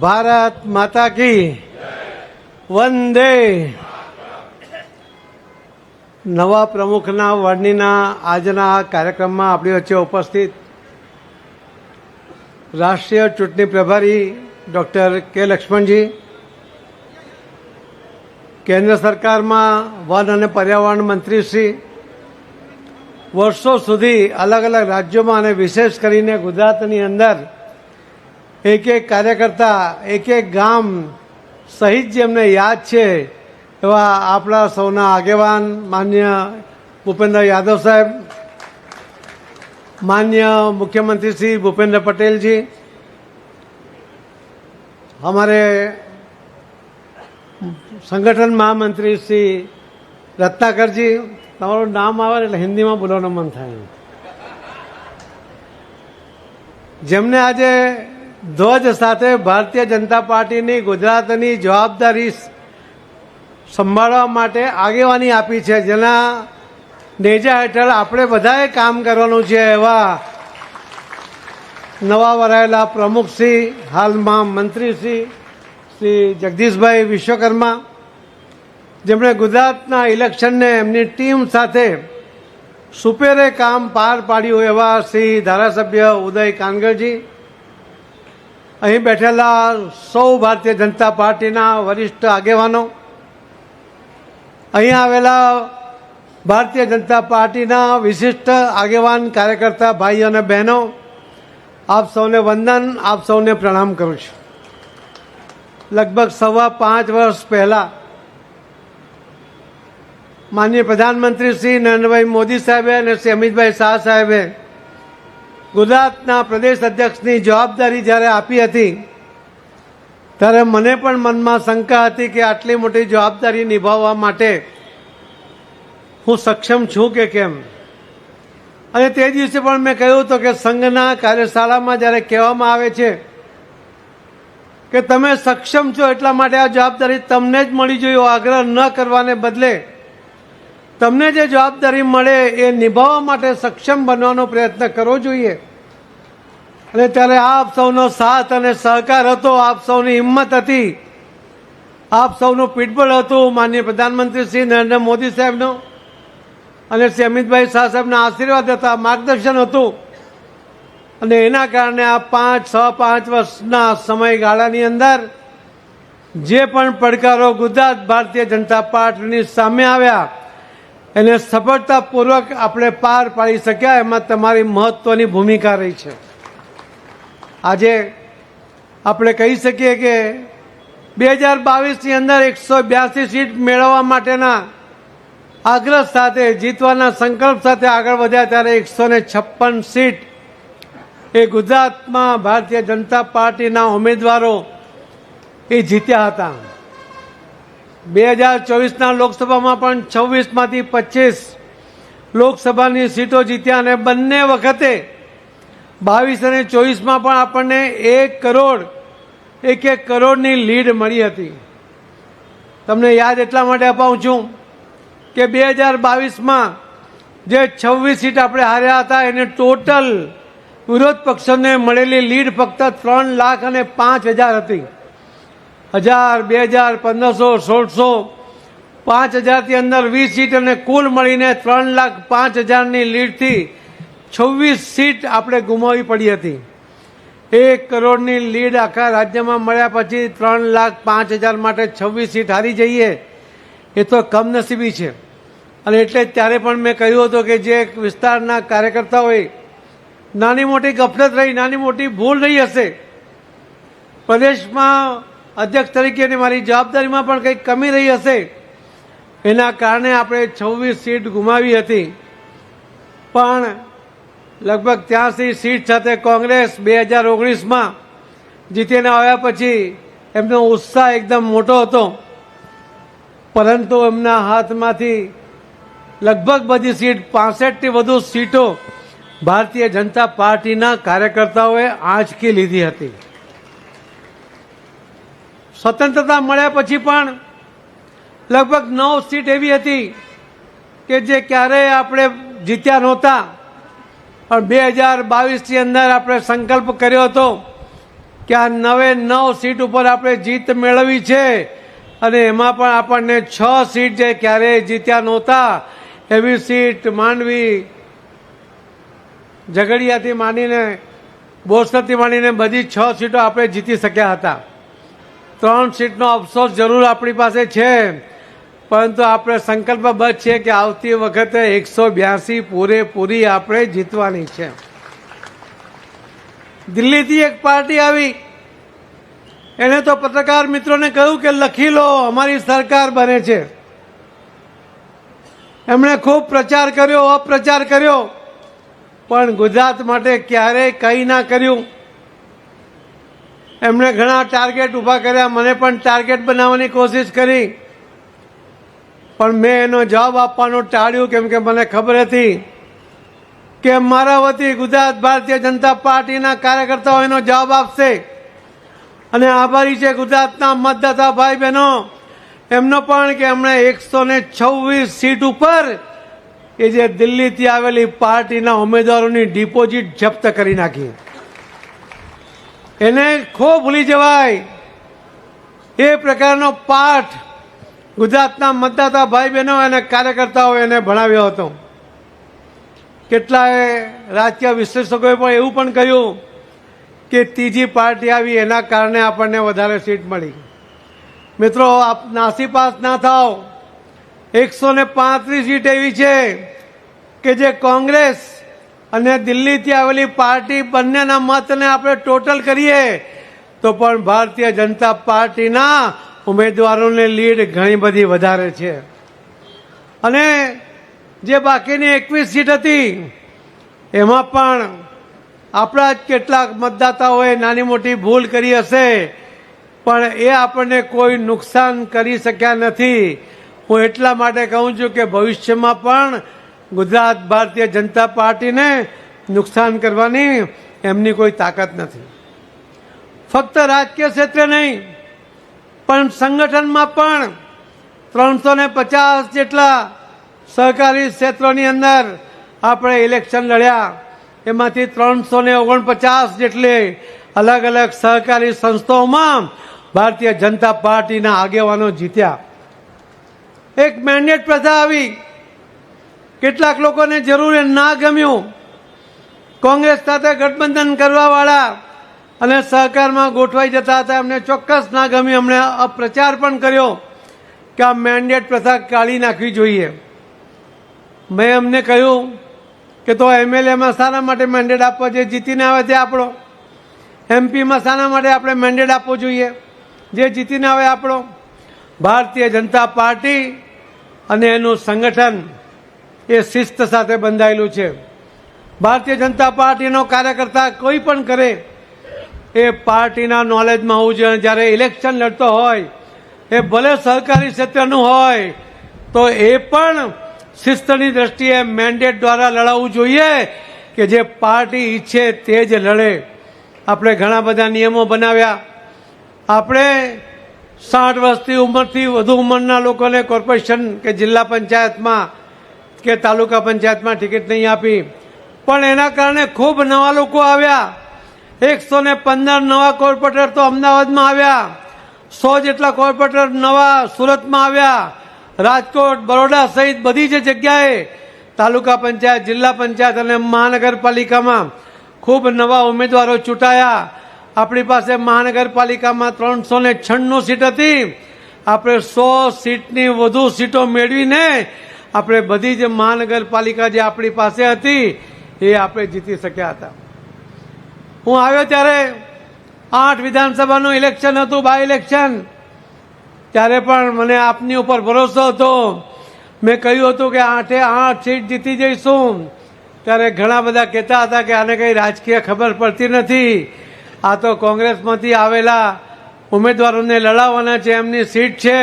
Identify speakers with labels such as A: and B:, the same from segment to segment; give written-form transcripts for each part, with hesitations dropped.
A: ભારત માતા કી વંદે. નવા પ્રમુખના વરણીના આજના કાર્યક્રમમાં આપણી વચ્ચે ઉપસ્થિત રાષ્ટ્રીય ચૂંટણી પ્રભારી ડૉક્ટર કે લક્ષ્મણજી, કેન્દ્ર સરકારમાં વન અને પર્યાવરણ મંત્રી શ્રી, વર્ષો સુધી અલગ અલગ રાજ્યોમાં અને વિશેષ કરીને ગુજરાતની અંદર એક એક કાર્યકર્તા, એક એક ગામ સહિત જેમને યાદ છે એવા આપણા સૌના આગેવાન માન્ય ભૂપેન્દ્ર યાદવ સાહેબ, माननीय मुख्यमंत्री श्री भूपेंद्र पटेल जी, हमारे संगठन महामंत्री श्री रत्नाकर जी, તમારું નામ આવે એટલે હિન્દીમાં બોલવાનું મન થાય, જેમને આજે ધ્વજ સાથે ભારતીય જનતા પાર્ટીની ગુજરાતની જવાબદારી સંભાળવા માટે આગેવાની આપી છે, જેના નેજા હેઠળ આપણે બધાએ કામ કરવાનું છે એવા નવા વરાયેલા પ્રમુખશ્રી, હાલમાં મંત્રીશ્રી શ્રી જગદીશભાઈ વિશ્વકર્મા, જેમણે ગુજરાતના ઇલેક્શનને એમની ટીમ સાથે સુપેરે કામ પાર પાડ્યું એવા શ્રી ધારાસભ્ય ઉદય કાનગરજી, અહીં બેઠેલા સૌ ભારતીય જનતા પાર્ટીના વરિષ્ઠ આગેવાનો, અહીં આવેલા ભારતીય જનતા પાર્ટીના વિશિષ્ટ આગેવાન કાર્યકર્તા ભાઈઓ અને બહેનો, આપ સૌને વંદન, આપ સૌને પ્રણામ કરું છું. લગભગ 5.25 વર્ષ પહેલાં માનનીય પ્રધાનમંત્રી શ્રી નરેન્દ્રભાઈ મોદી સાહેબે અને શ્રી અમિતભાઈ શાહ સાહેબે ગુજરાતના પ્રદેશ અધ્યક્ષની જવાબદારી જ્યારે આપી હતી, ત્યારે મને પણ મનમાં શંકા હતી કે આટલી મોટી જવાબદારી નિભાવવા માટે હું સક્ષમ છું કે કેમ. અને તે દિવસે પણ મેં કહ્યું હતું કે સંઘના કાર્યશાળામાં જ્યારે કહેવામાં આવે છે કે તમે સક્ષમ છો એટલા માટે આ જવાબદારી તમને જ મળી જોઈએ, આગ્રહ ન કરવાને બદલે તમને જે જવાબદારી મળે એ નિભાવવા માટે સક્ષમ બનવાનો પ્રયત્ન કરવો જોઈએ. અને ત્યારે આપ સૌનો સાથ અને સહકાર હતો, આપ સૌની હિંમત હતી, આપ સૌનું પીઠબળ હતું, માનનીય પ્રધાનમંત્રી શ્રી નરેન્દ્ર મોદી સાહેબનો અને શ્રી અમિતભાઈ શાહ સાહેબના આશીર્વાદ હતા, માર્ગદર્શન હતું. અને એના કારણે આ 5 વર્ષના સમયગાળાની અંદર જે પણ પડકારો ગુજરાત ભારતીય જનતા પાર્ટીની સામે આવ્યા એને સફળતાપૂર્વક આપણે પાર પાડી શક્યા. એમાં તમારી મહત્વની ભૂમિકા રહી છે. આજે આપણે કહી શકીએ કે 2022ની અંદર 182 સીટ મેળવવા માટેના આગ્રહ સાથે, જીતવાના સંકલ્પ સાથે આગળ વધ્યા, ત્યારે 156 સીટ એ ગુજરાતમાં ભારતીય જનતા પાર્ટીના ઉમેદવારો એ જીત્યા હતા. 2024ના લોકસભામાં પણ 26માંથી 25 લોકસભાની સીટો જીત્યા અને બંને વખતે 22 અને 24માં પણ આપણને 1 કરોડની લીડ મળી હતી. તમને યાદ એટલા માટે અપાવું છું કે 2022માં જે 26 સીટ આપણે હાર્યા હતા એને ટોટલ વિરોધ પક્ષોને મળેલી લીડ ફક્ત 3,05,000 હતી. 1000, 2000, 1500, 1600, 5000થી અંદર 20 સીટ અને કુલ મળીને 3,05,000ની લીડથી 26 સીટ આપણે ગુમાવવી પડી હતી. 1 કરોડની લીડ આખા રાજ્યમાં મળ્યા પછી 3,05,000 માટે 26 સીટ હારી જઈએ એ તો કમનસીબી છે. અને એટલે ત્યારે પણ મેં કહ્યું હતું કે જે વિસ્તારના કાર્યકર્તાઓએ નાની મોટી ગફલત રહી, નાની મોટી ભૂલ રહી હશે, પ્રદેશમાં અધ્યક્ષ તરીકેની મારી જવાબદારીમાં પણ કંઈક કમી રહી હશે, એના કારણે આપણે 26 સીટ ગુમાવી હતી. પણ લગભગ 83 સીટ સાથે કોંગ્રેસ 2019માં જીતીને આવ્યા પછી એમનો ઉત્સાહ એકદમ મોટો હતો, પરંતુ એમના હાથમાંથી લગભગ બધી સીટ, 65થી વધુ સીટો ભારતીય જનતા પાર્ટીના કાર્યકર્તાઓએ આંચકી લીધી હતી. સ્વતંત્રતા મળ્યા પછી પણ લગભગ 9 સીટ એવી હતી કે જે ક્યારેય આપણે જીત્યા નહોતા, પણ 2022ની અંદર આપણે સંકલ્પ કર્યો હતો કે આ 9 સીટ ઉપર આપણે જીત મેળવી છે અને એમાં પણ આપણને 6 સીટ જે ક્યારેય જીત્યા નહોતા એવી સીટ માંડવી, ઝઘડિયાથી માંડીને બોરસદથી માંડીને બધી 6 સીટો આપણે જીતી શક્યા હતા. 3 સીટનો અફસોસ જરૂર આપણી પાસે છે, પરંતુ આપણે સંકલ્પબદ્ધ છીએ કે આવતી વખતે 182 પૂરેપૂરી આપણે જીતવાની છે. દિલ્હીથી એક પાર્ટી આવી, એને તો પત્રકાર મિત્રોને કહ્યું કે લખી લો અમારી સરકાર બને છે. એમણે ખૂબ પ્રચાર કર્યો, અપ્રચાર કર્યો, પણ ગુજરાત માટે ક્યારેય કંઈ ના કર્યું. એમણે ઘણા ટાર્ગેટ ઊભા કર્યા, મને પણ ટાર્ગેટ બનાવવાની કોશિશ કરી, પણ મેં એનો જવાબ આપવાનું ટાળ્યું, કેમ કે મને ખબર હતી કે મારા વતી ગુજરાત ભારતીય જનતા પાર્ટીના કાર્યકર્તાઓ એનો જવાબ આપશે. અને આભારી છે ગુજરાતના મતદાતા ભાઈ બહેનો એમનો પણ કે એમણે 126 સીટ ઉપર એ જે દિલ્હીથી આવેલી પાર્ટીના ઉમેદવારોની ડિપોઝિટ જપ્ત કરી નાખી. એને ખૂબ ભૂલી જવાય એ પ્રકારનો પાઠ ગુજરાતના મતદાતા ભાઈ બહેનો અને કાર્યકર્તાઓ એને ભણાવ્યો હતો. કેટલાય રાજકીય વિશ્લેષકોએ પણ એવું પણ કહ્યું કે ત્રીજી પાર્ટી આવી એના કારણે આપણને વધારે સીટ મળી. મિત્રો, આપ નાસીપાસ ના થાવ. 135 સીટ એવી છે કે જે કોંગ્રેસ અને દિલ્હીથી આવેલી પાર્ટી બંનેના મતને આપણે ટોટલ કરીએ તો પણ ભારતીય જનતા પાર્ટીના ઉમેદવારોની લીડ ઘણી બધી વધારે છે. અને જે બાકીની 21 સીટ હતી એમાં પણ આપણા જ કેટલાક મતદાતાઓએ નાની મોટી ભૂલ કરી હશે, પણ એ આપણને કોઈ નુકસાન કરી શક્યા નથી. હું એટલા માટે કહું છું કે ભવિષ્યમાં પણ ગુજરાત ભારતીય જનતા પાર્ટીને નુકસાન કરવાની એમની કોઈ તાકાત નથી. ફક્ત રાજકીય ક્ષેત્રે નહીં, પણ સંગઠનમાં પણ 350 જેટલા સહકારી ક્ષેત્રોની અંદર આપણે ઇલેક્શન લડ્યા. એમાંથી 349 જેટલી અલગ અલગ સહકારી સંસ્થાઓમાં ભારતીય જનતા પાર્ટીના આગેવાનો જીત્યા. એક મેન્ડેટ પ્રથા આવી, કેટલાક લોકોને જરૂર ના ગમ્યું. કોંગ્રેસ સાથે ગઠબંધન કરવાવાળા અને સહકારમાં ગોઠવાઈ જતા હતા, એમને ચોક્કસ ના ગમ્યું. એમણે અપ્રચાર પણ કર્યો કે આ મેન્ડેટ પ્રથા કાઢી નાખવી જોઈએ. મેં એમને કહ્યું કે તો એમએલએમાં શાના માટે મેન્ડેટ આપવો જોઈએ? જીતીને આવે તે આપણો. એમપીમાં શાના માટે આપણે મેન્ડેટ આપવો જોઈએ? જે જીતીને આવે આપણો. ભારતીય જનતા પાર્ટી અને એનું સંગઠન એ શિસ્ત સાથે બંધાયેલું છે. ભારતીય જનતા પાર્ટીનો કાર્યકર્તા કોઈ પણ કરે એ પાર્ટીના નોલેજમાં હોવું જોઈએ. જ્યારે ઇલેક્શન લડતો હોય એ ભલે સહકારી ક્ષેત્રનું હોય તો એ પણ શિસ્તની દ્રષ્ટિએ મેન્ડેટ દ્વારા લડાવવું જોઈએ કે જે પાર્ટી ઈચ્છે તે જ લડે. આપણે ઘણા બધા નિયમો બનાવ્યા. આપણે 60 વર્ષથી ઉંમરથી વધુ ઉંમરના લોકોને કોર્પોરેશન કે જિલ્લા પંચાયતમાં કે તાલુકા પંચાયતમાં ટિકિટ નહીં આપી, પણ એના કારણે ખૂબ નવા લોકો આવ્યા. 115 નવા કોર્પોરેટર તો અમદાવાદમાં આવ્યા, 100 જેટલા કોર્પોરેટર નવા સુરતમાં આવ્યા. રાજકોટ, બરોડા સહિત બધી જ જગ્યાએ તાલુકા પંચાયત, જિલ્લા પંચાયત અને મહાનગરપાલિકામાં ખૂબ નવા ઉમેદવારો ચૂંટાયા. આપણી પાસે મહાનગરપાલિકામાં 396 સીટ હતી. આપણે 100 સીટની વધુ સીટો મેળવીને આપણે બધી જ મહાનગરપાલિકા જે આપણી પાસે હતી એ આપણે જીતી શક્યા હતા. હું આવ્યો ત્યારે 8 વિધાનસભાનું ઇલેક્શન હતું, બાય ઇલેક્શન. ત્યારે પણ મને આપની ઉપર ભરોસો હતો. મેં કહ્યું હતું કે 8 સીટ જીતી જઈશું. ત્યારે ઘણા બધા કહેતા હતા કે આને કંઈ રાજકીય ખબર પડતી નથી, આ તો કોંગ્રેસમાંથી આવેલા ઉમેદવારોને લડાવવાના છે, એમની સીટ છે.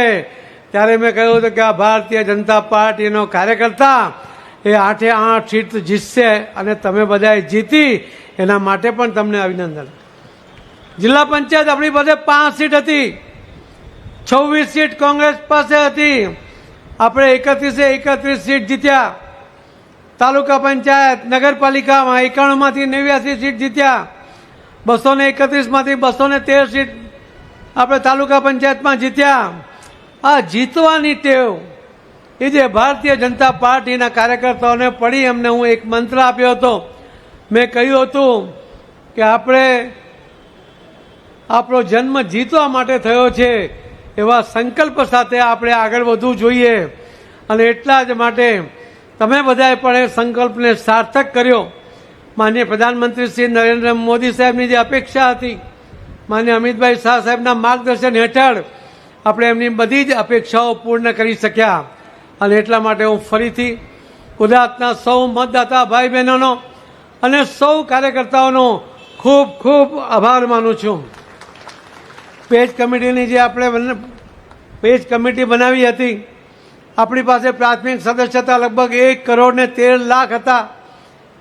A: ત્યારે મેં કહ્યું હતું કે આ ભારતીય જનતા પાર્ટીનો કાર્યકર્તા એ 8 સીટ જીતશે અને તમે બધાએ જીતી એના માટે પણ તમને અભિનંદન. જિલ્લા પંચાયત આપણી પાસે 5 સીટ હતી, 26 સીટ કોંગ્રેસ પાસે હતી. આપણે 31 સીટ જીત્યા. તાલુકા પંચાયત, નગરપાલિકામાં 91માંથી 89 સીટ જીત્યા. 231માંથી 213 સીટ આપણે તાલુકા પંચાયતમાં જીત્યા. આ જીતવાની ટેવ એ જે ભારતીય જનતા પાર્ટીના કાર્યકર્તાઓને પડી, એમને હું એક મંત્ર આપ્યો હતો. મેં કહ્યું હતું કે આપણે આપણો જન્મ જીતવા માટે થયો છે, એવા સંકલ્પ સાથે આપણે આગળ વધવું જોઈએ. અને એટલા જ માટે તમે બધાએ પણ એ સંકલ્પને સાર્થક કર્યો. માનનીય પ્રધાનમંત્રી શ્રી નરેન્દ્ર મોદી સાહેબની જે અપેક્ષા હતી, માનનીય અમિતભાઈ શાહ સાહેબના માર્ગદર્શન હેઠળ આપણે એમની બધી જ અપેક્ષાઓ પૂર્ણ કરી શક્યા. અને એટલા માટે હું ફરીથી ગુજરાતના સૌ મતદાતા ભાઈ બહેનોનો અને સૌ કાર્યકર્તાઓનો ખૂબ ખૂબ આભાર માનું છું. પેજ કમિટીની જે આપણે પેજ કમિટી બનાવી હતી, આપણી પાસે પ્રાથમિક સદસ્યતા લગભગ 1,13,00,000 હતા.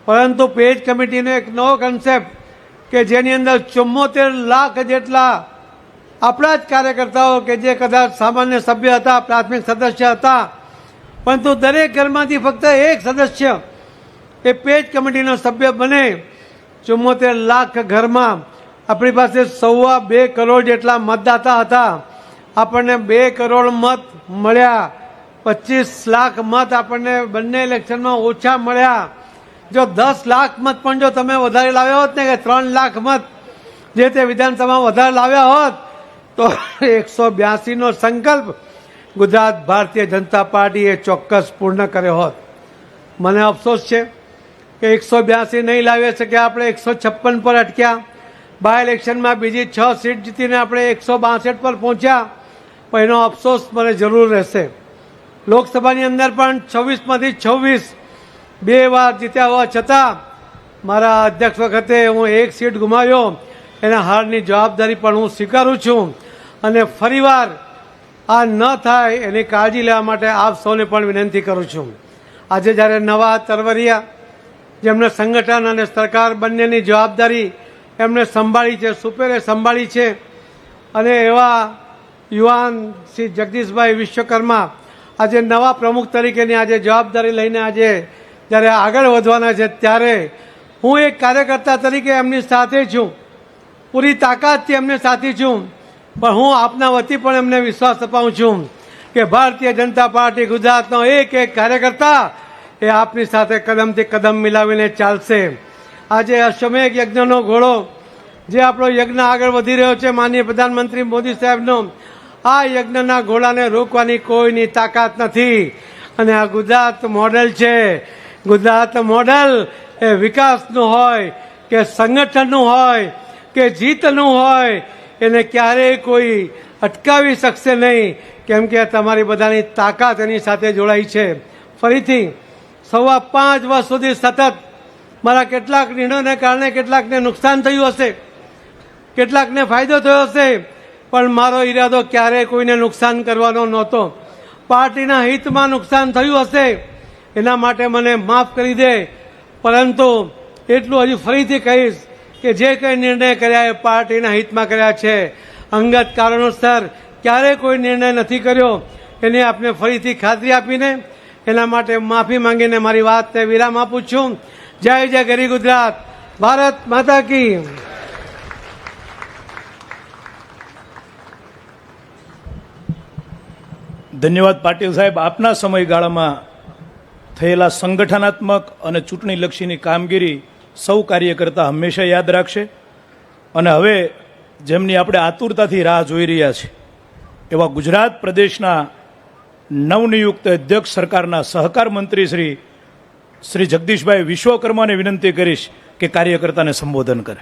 A: પરંતુ પેજ કમિટીનો એક નવો કન્સેપ્ટ કે જેની અંદર 74 લાખ જેટલા આપણા જ કાર્યકર્તાઓ કે જે કદાચ સામાન્ય સભ્ય હતા, પ્રાથમિક સદસ્ય હતા, પરંતુ દરેક ઘરમાંથી ફક્ત એક સદસ્ય એ પેજ કમિટીનો સભ્ય બને. 74 લાખ ઘરમાં આપણી પાસે 2.25 કરોડ જેટલા મતદાતા હતા. આપણને 2 કરોડ મત મળ્યા. 25 લાખ મત આપણને બંને ઇલેક્શનમાં ઓછા મળ્યા. જો 10 લાખ મત પણ જો તમે વધારે લાવ્યા હોત ને, કે 3 લાખ મત જે તે વિધાનસભામાં વધારે લાવ્યા હોત, તો 182નો સંકલ્પ ગુજરાત ભારતીય જનતા પાર્ટીએ ચોક્કસ પૂર્ણ કર્યો હોત. મને અફસોસ છે કે 182 નહીં લાવી શક્યા. આપણે 156 પર અટક્યા. બાય ઇલેક્શનમાં બીજી 6 સીટ જીતીને આપણે 162 પર પહોંચ્યા. પણ એનો અફસોસ મને જરૂર રહેશે. લોકસભાની અંદર પણ 26માંથી 26 2 વાર જીત્યા હોવા છતાં મારા અધ્યક્ષ વખતે હું 1 સીટ ગુમાવ્યો. એના હારની જવાબદારી પણ હું સ્વીકારું છું. અને ફરીવાર આ ન થાય એની કાળજી લેવા માટે આપ સૌને પણ વિનંતી કરું છું. આજે જ્યારે નવા તરવરિયા જેમણે સંગઠન અને સરકાર બંનેની જવાબદારી એમણે સંભાળી છે, સુપેરે સંભાળી છે, અને એવા યુવાન શ્રી જગદીશભાઈ વિશ્વકર્મા આજે નવા પ્રમુખ તરીકેની આજે જવાબદારી લઈને આજે જ્યારે આગળ વધવાના છે, ત્યારે હું એક કાર્યકર્તા તરીકે એમની સાથે છું. પૂરી તાકાતથી એમને સાથી છું. પણ હું આપના વતી પણ એમને વિશ્વાસ અપાવું છું કે ભારતીય જનતા પાર્ટી ગુજરાતનો એક એક કાર્યકર્તા એ આપની સાથે કદમથી કદમ મિલાવીને ચાલશે. આજે અશ્વમેઘ યજ્ઞનો ઘોડો જે આપણો યજ્ઞ આગળ વધી રહ્યો છે, માનનીય પ્રધાનમંત્રી મોદી સાહેબનો, આ યજ્ઞના ઘોડાને રોકવાની કોઈની તાકાત નથી. અને આ ગુજરાત મોડેલ છે. ગુજરાત મોડેલ એ વિકાસનું હોય કે સંગઠનનું હોય કે જીતનું હોય, એને ક્યારેય કોઈ અટકાવી શકશે નહીં. કેમ કે તમારી બધાની તાકાત એની સાથે જોડાઈ છે. ફરીથી 5.25 વર્ષ સુધી સતત મારા કેટલાક નિર્ણયોને કારણે કેટલાકને નુકસાન થયું હશે, કેટલાકને ફાયદો થયો હશે, પણ મારો ઈરાદો ક્યારેય કોઈને નુકસાન કરવાનો નહોતો. પાર્ટીના હિતમાં નુકસાન થયું હશે એના માટે મને માફ કરી દે. પરંતુ એટલું હજી ફરીથી કહીશ કે જે કંઈ નિર્ણય કર્યા એ પાર્ટીના હિતમાં કર્યા છે. અંગત કારણોસર ક્યારેય કોઈ નિર્ણય નથી કર્યો, એની આપને ફરીથી ખાતરી આપીને એના માટે માફી માંગીને મારી વાતને વિરામ આપું છું. જય જય ગરી ગુજરાત. ભારત માતા કી.
B: ધન્યવાદ પાટીલ સાહેબ. આપના સમયગાળામાં થયેલા સંગઠનાત્મક અને ચૂંટણીલક્ષીની કામગીરી સૌ કાર્યકર્તા હંમેશા યાદ રાખશે. અને હવે જેમની આપણે આતુરતાથી રાહ જોઈ રહ્યા છે એવા ગુજરાત પ્રદેશના નવનિયુક્ત અધ્યક્ષ સરકારના સહકાર મંત્રી શ્રી જગદીશભાઈ વિશ્વકર્માને વિનંતી કરીશ કે કાર્યકર્તાને સંબોધન કરે.